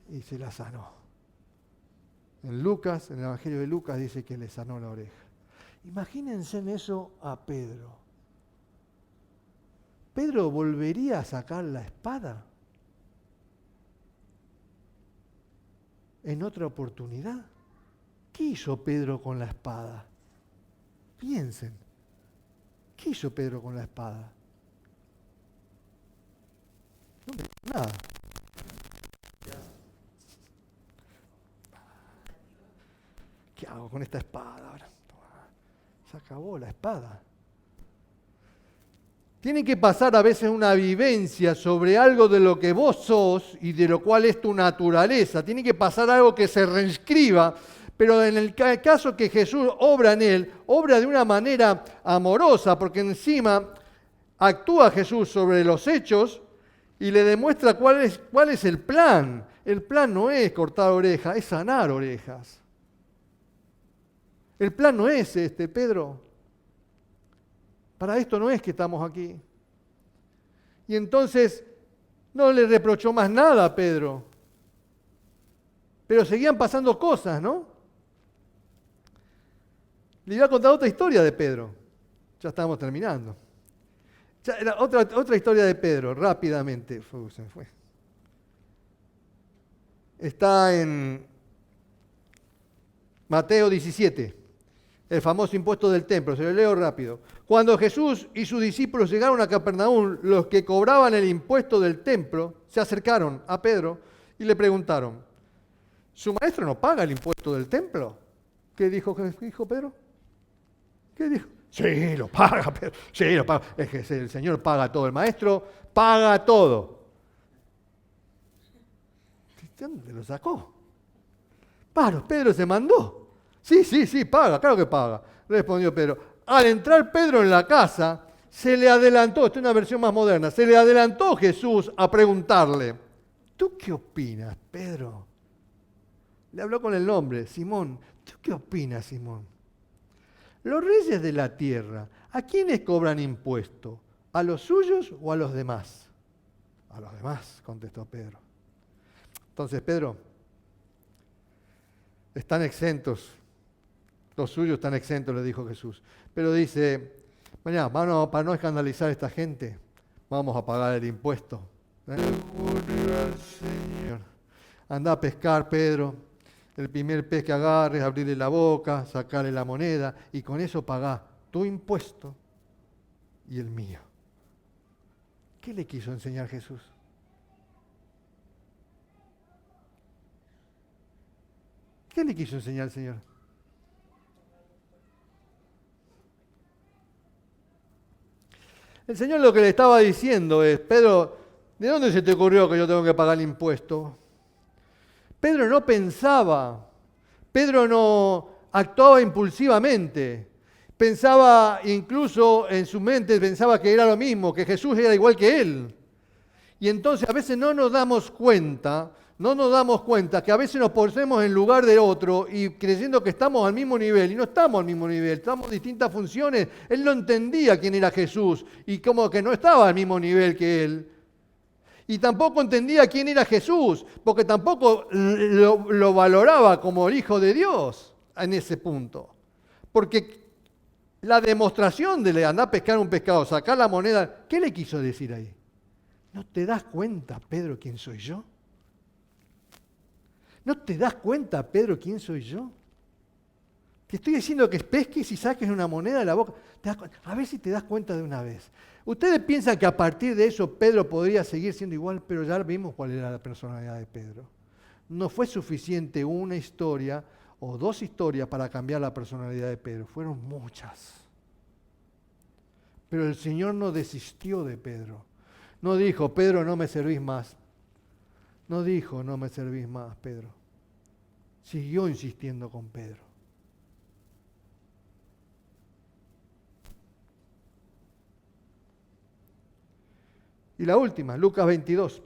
y se la sanó. En Lucas, en el Evangelio de Lucas dice que le sanó la oreja. Imagínense en eso a Pedro. ¿Pedro volvería a sacar la espada en otra oportunidad? ¿Qué hizo Pedro con la espada? Piensen. ¿Qué hizo Pedro con la espada? No me dijo nada. ¿Qué hago con esta espada ahora? Se acabó la espada. Tiene que pasar a veces una vivencia sobre algo de lo que vos sos y de lo cual es tu naturaleza. Tiene que pasar algo que se reescriba, pero en el caso que Jesús obra en él, obra de una manera amorosa, porque encima actúa Jesús sobre los hechos y le demuestra cuál es el plan. El plan no es cortar orejas, es sanar orejas. El plan no es Pedro. Para esto no es que estamos aquí. Y entonces no le reprochó más nada a Pedro. Pero seguían pasando cosas, ¿no? Le iba a contar otra historia de Pedro. Ya estamos terminando. Otra historia de Pedro, rápidamente. Se me fue. Está en Mateo 17. El famoso impuesto del templo, se lo leo rápido. Cuando Jesús y sus discípulos llegaron a Capernaum, los que cobraban el impuesto del templo se acercaron a Pedro y le preguntaron, ¿su maestro no paga el impuesto del templo? ¿Qué dijo Pedro? ¿Qué dijo? Sí, lo paga, Pedro. Sí, lo paga. Es que el Señor paga todo, el maestro paga todo. ¿De dónde lo sacó? Pedro se mandó. Sí, paga, claro que paga, respondió Pedro. Al entrar Pedro en la casa, se le adelantó, esta es una versión más moderna, se le adelantó Jesús a preguntarle, ¿tú qué opinas, Pedro? Le habló con el nombre, Simón, ¿tú qué opinas, Simón? Los reyes de la tierra, ¿a quiénes cobran impuesto? ¿A los suyos o a los demás? A los demás, contestó Pedro. Entonces, Pedro, están exentos. Los suyos están exentos, le dijo Jesús. Pero dice, mañana, para no escandalizar a esta gente, vamos a pagar el impuesto. Señor. Anda a pescar, Pedro. El primer pez que agarres, abrirle la boca, sacarle la moneda, y con eso pagá tu impuesto y el mío. ¿Qué le quiso enseñar Jesús? ¿Qué le quiso enseñar el Señor? El Señor lo que le estaba diciendo es, Pedro, ¿de dónde se te ocurrió que yo tengo que pagar el impuesto? Pedro no pensaba, Pedro no actuaba impulsivamente, pensaba incluso en su mente, pensaba que era lo mismo, que Jesús era igual que él. Y entonces a veces no nos damos cuenta que a veces nos ponemos en lugar de otro y creyendo que estamos al mismo nivel, y no estamos al mismo nivel, estamos en distintas funciones. Él no entendía quién era Jesús y como que no estaba al mismo nivel que él. Y tampoco entendía quién era Jesús, porque tampoco lo valoraba como el Hijo de Dios en ese punto. Porque la demostración de andar a pescar un pescado, sacar la moneda, ¿qué le quiso decir ahí? ¿No te das cuenta, Pedro, quién soy yo? ¿No te das cuenta, Pedro, quién soy yo? Te estoy diciendo que pesques y saques una moneda de la boca. A ver si te das cuenta de una vez. Ustedes piensan que a partir de eso Pedro podría seguir siendo igual, pero ya vimos cuál era la personalidad de Pedro. No fue suficiente una historia o dos historias para cambiar la personalidad de Pedro. Fueron muchas. Pero el Señor no desistió de Pedro. No dijo, Pedro, no me servís más. No dijo, no me servís más, Pedro. Siguió insistiendo con Pedro. Y la última, Lucas 22,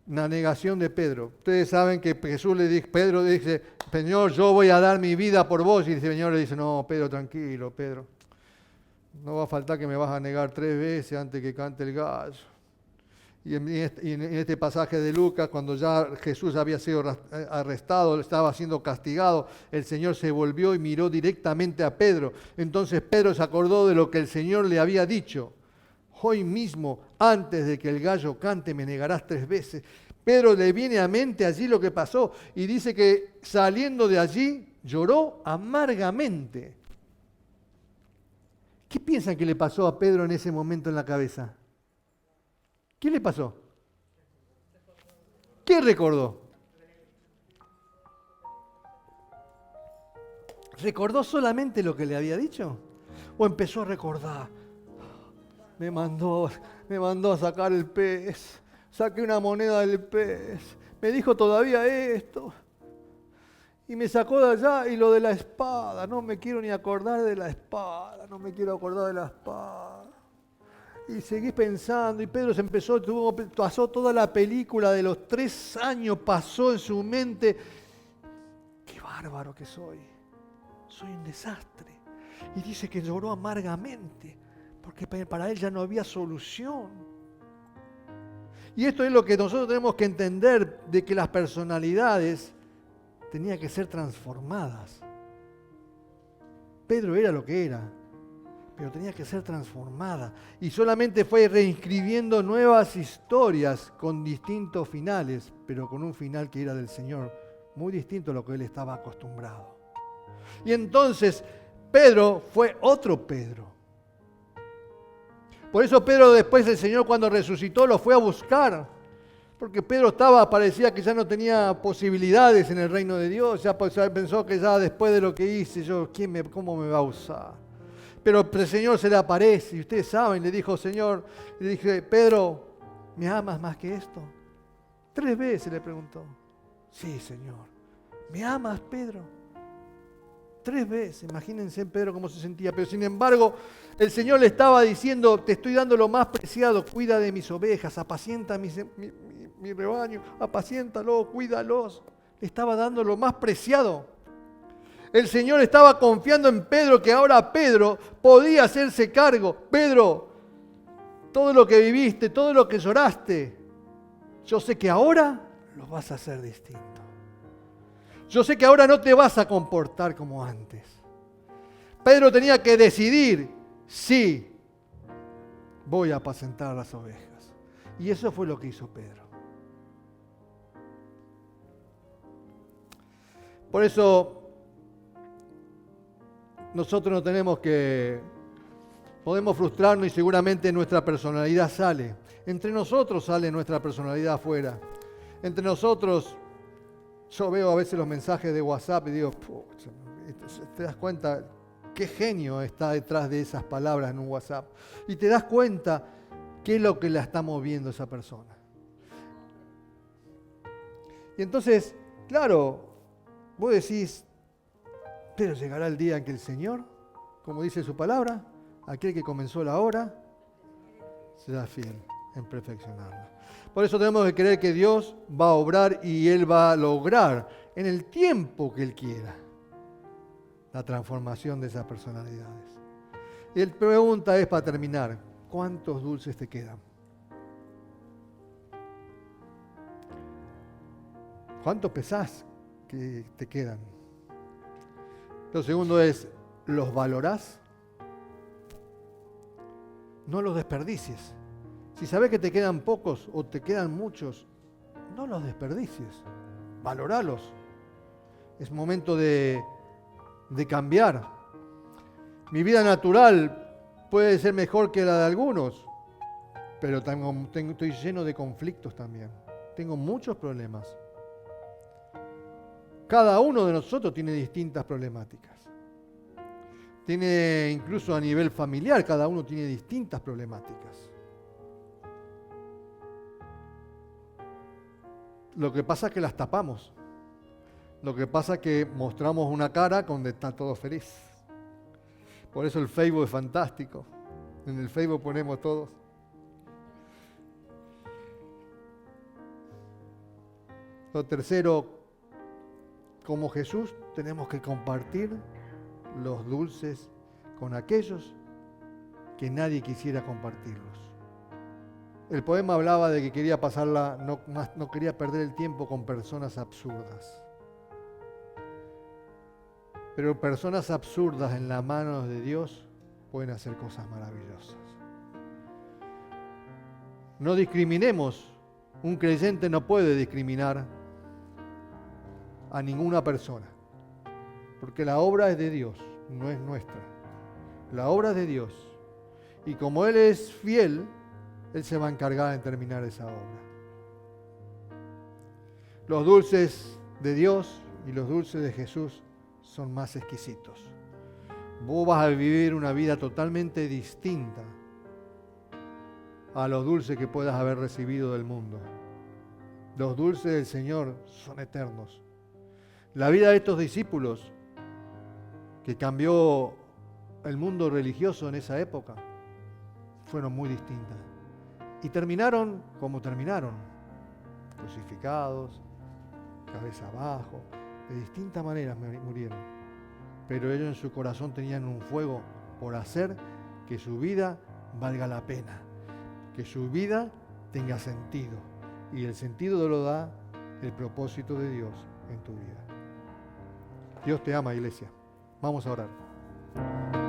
una negación de Pedro. Ustedes saben que Jesús le dice, Pedro dice, Señor, yo voy a dar mi vida por vos. Y el Señor le dice, no, Pedro, tranquilo, Pedro. no va a faltar que me vas a negar 3 veces antes que cante el gallo. Y en este pasaje de Lucas, cuando ya Jesús había sido arrestado, estaba siendo castigado, el Señor se volvió y miró directamente a Pedro. Entonces Pedro se acordó de lo que el Señor le había dicho. Hoy mismo, antes de que el gallo cante, me negarás 3 veces. Pedro le viene a mente allí lo que pasó y dice que saliendo de allí lloró amargamente. ¿Qué piensan que le pasó a Pedro en ese momento en la cabeza? ¿Qué le pasó? ¿Qué recordó? ¿Recordó solamente lo que le había dicho? ¿O empezó a recordar? Me mandó a sacar el pez. Saqué una moneda del pez. Me dijo todavía esto. Y me sacó de allá y lo de la espada. No me quiero ni acordar de la espada. No me quiero acordar de la espada. Y seguí pensando, y Pedro pasó toda la película de los 3 años, pasó en su mente. ¡Qué bárbaro que soy! Soy un desastre. Y dice que lloró amargamente, porque para él ya no había solución. Y esto es lo que nosotros tenemos que entender, de que las personalidades tenían que ser transformadas. Pedro era lo que era, pero tenía que ser transformada. Y solamente fue reinscribiendo nuevas historias con distintos finales, pero con un final que era del Señor, muy distinto a lo que él estaba acostumbrado. Y entonces Pedro fue otro Pedro. Por eso Pedro, después del Señor, cuando resucitó, lo fue a buscar. Porque Pedro parecía que ya no tenía posibilidades en el reino de Dios. Ya pensó que ya después de lo que hice, ¿cómo me va a usar? Pero el Señor se le aparece, y ustedes saben, le dijo, Señor, le dije, Pedro, ¿me amas más que esto? 3 veces le preguntó. Sí, Señor. ¿Me amas, Pedro? 3 veces. Imagínense Pedro cómo se sentía. Pero sin embargo, el Señor le estaba diciendo, te estoy dando lo más preciado, cuida de mis ovejas, apacienta mi rebaño, apaciéntalo, cuídalos. Le estaba dando lo más preciado. El Señor estaba confiando en Pedro, que ahora Pedro podía hacerse cargo. Pedro, todo lo que viviste, todo lo que lloraste, yo sé que ahora lo vas a hacer distinto. Yo sé que ahora no te vas a comportar como antes. Pedro tenía que decidir, sí, voy a apacentar las ovejas. Y eso fue lo que hizo Pedro. Por eso nosotros no podemos frustrarnos y seguramente nuestra personalidad sale. Entre nosotros sale nuestra personalidad afuera. Entre nosotros, yo veo a veces los mensajes de WhatsApp y digo, te das cuenta qué genio está detrás de esas palabras en un WhatsApp. Y te das cuenta qué es lo que la está moviendo esa persona. Y entonces, claro, vos decís, pero llegará el día en que el Señor, como dice su palabra, aquel que comenzó la obra, será fiel en perfeccionarla. Por eso tenemos que creer que Dios va a obrar y Él va a lograr en el tiempo que Él quiera la transformación de esas personalidades. Y la pregunta es, para terminar, ¿cuántos dulces te quedan? ¿Cuánto pesás que te quedan? Lo segundo es, ¿los valorás? No los desperdicies. Si sabes que te quedan pocos o te quedan muchos, no los desperdicies. Valoralos. Es momento de cambiar. Mi vida natural puede ser mejor que la de algunos, pero estoy lleno de conflictos también. Tengo muchos problemas. Cada uno de nosotros tiene distintas problemáticas. Tiene incluso a nivel familiar, cada uno tiene distintas problemáticas. Lo que pasa es que las tapamos. Lo que pasa es que mostramos una cara donde está todo feliz. Por eso el Facebook es fantástico. En el Facebook ponemos todos. Lo tercero, como Jesús, tenemos que compartir los dulces con aquellos que nadie quisiera compartirlos. El poema hablaba de que quería pasarla, no quería perder el tiempo con personas absurdas. Pero personas absurdas en las manos de Dios pueden hacer cosas maravillosas. No discriminemos. Un creyente no puede discriminar a ninguna persona, porque la obra es de Dios, no es nuestra. La obra es de Dios. Y como Él es fiel, Él se va a encargar de terminar esa obra. Los dulces de Dios y los dulces de Jesús son más exquisitos. Vos vas a vivir una vida totalmente distinta a los dulces que puedas haber recibido del mundo. Los dulces del Señor son eternos. La vida de estos discípulos, que cambió el mundo religioso en esa época, fueron muy distintas. Y terminaron como terminaron, crucificados, cabeza abajo, de distintas maneras murieron. Pero ellos en su corazón tenían un fuego por hacer que su vida valga la pena, que su vida tenga sentido. Y el sentido lo da el propósito de Dios en tu vida. Dios te ama, iglesia. Vamos a orar.